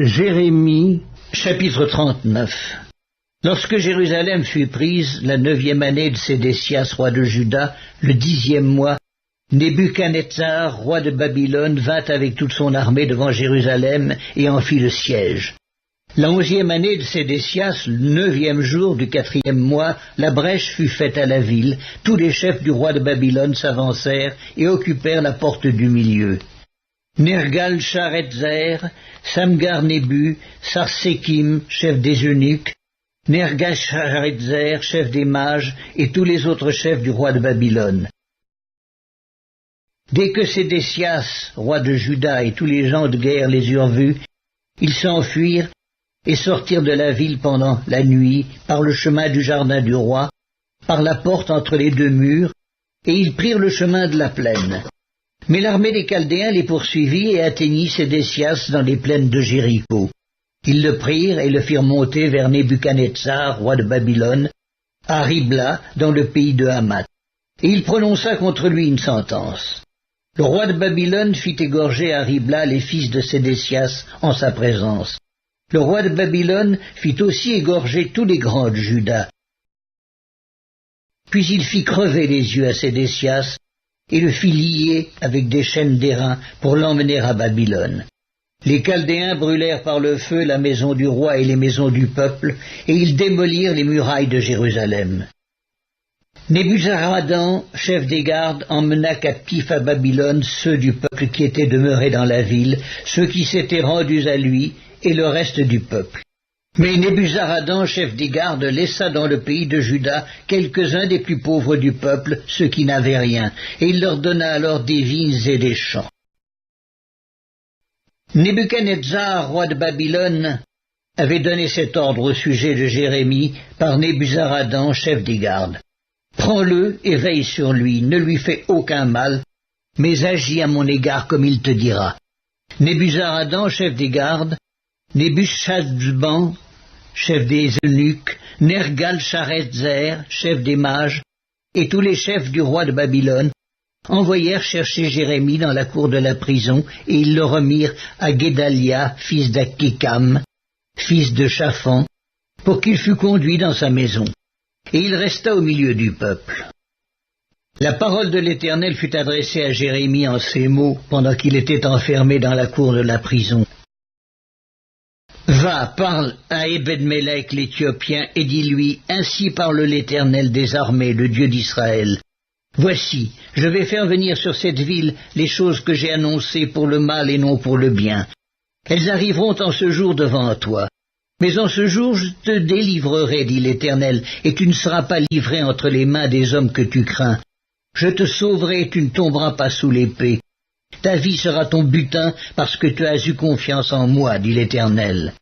Jérémie, chapitre 39. Lorsque Jérusalem fut prise, la 9e année de Sédécias, roi de Juda, le 10e mois, Nebuchadnezzar, roi de Babylone, vint avec toute son armée devant Jérusalem et en fit le siège. La 11e année de Sédécias, le 9e jour du 4e mois, la brèche fut faite à la ville. Tous les chefs du roi de Babylone s'avancèrent et occupèrent la porte du milieu. Nergal-Sharetzer, Samgar-Nébu, Sarsékim, chef des eunuques, Nergal-Sharetzer, chef des mages, et tous les autres chefs du roi de Babylone. Dès que Sédécias, roi de Juda, et tous les gens de guerre les eurent vus, ils s'enfuirent et sortirent de la ville pendant la nuit, par le chemin du jardin du roi, par la porte entre les deux murs, et ils prirent le chemin de la plaine. Mais l'armée des Chaldéens les poursuivit et atteignit Sédécias dans les plaines de Jéricho. Ils le prirent et le firent monter vers Nebuchadnezzar, roi de Babylone, à Ribla, dans le pays de Hamath. Et il prononça contre lui une sentence. Le roi de Babylone fit égorger à Ribla les fils de Sédécias en sa présence. Le roi de Babylone fit aussi égorger tous les grands de Juda. Puis il fit crever les yeux à Sédécias, et le fit lier avec des chaînes d'airain pour l'emmener à Babylone. Les Chaldéens brûlèrent par le feu la maison du roi et les maisons du peuple, et ils démolirent les murailles de Jérusalem. Nebuzaradan, chef des gardes, emmena captifs à Babylone ceux du peuple qui étaient demeurés dans la ville, ceux qui s'étaient rendus à lui, et le reste du peuple. Mais Nebuzaradan, chef des gardes, laissa dans le pays de Juda quelques-uns des plus pauvres du peuple, ceux qui n'avaient rien, et il leur donna alors des vignes et des champs. Nebuchadnezzar, roi de Babylone, avait donné cet ordre au sujet de Jérémie par Nebuzaradan, chef des gardes. Prends-le et veille sur lui, ne lui fais aucun mal, mais agis à mon égard comme il te dira. Nebuzaradan, chef des gardes, Nebuchadnezzar, chef des eunuques, Nergal-Sharetzer, chef des mages, et tous les chefs du roi de Babylone, envoyèrent chercher Jérémie dans la cour de la prison, et ils le remirent à Guédalia, fils d'Akikam, fils de Shaphan, pour qu'il fût conduit dans sa maison. Et il resta au milieu du peuple. La parole de l'Éternel fut adressée à Jérémie en ces mots, pendant qu'il était enfermé dans la cour de la prison. Va, parle à Ebed-Mélec l'Éthiopien, et dis-lui, ainsi parle l'Éternel des armées, le Dieu d'Israël. Voici, je vais faire venir sur cette ville les choses que j'ai annoncées pour le mal et non pour le bien. Elles arriveront en ce jour devant toi. Mais en ce jour je te délivrerai, dit l'Éternel, et tu ne seras pas livré entre les mains des hommes que tu crains. Je te sauverai et tu ne tomberas pas sous l'épée. Ta vie sera ton butin parce que tu as eu confiance en moi, dit l'Éternel.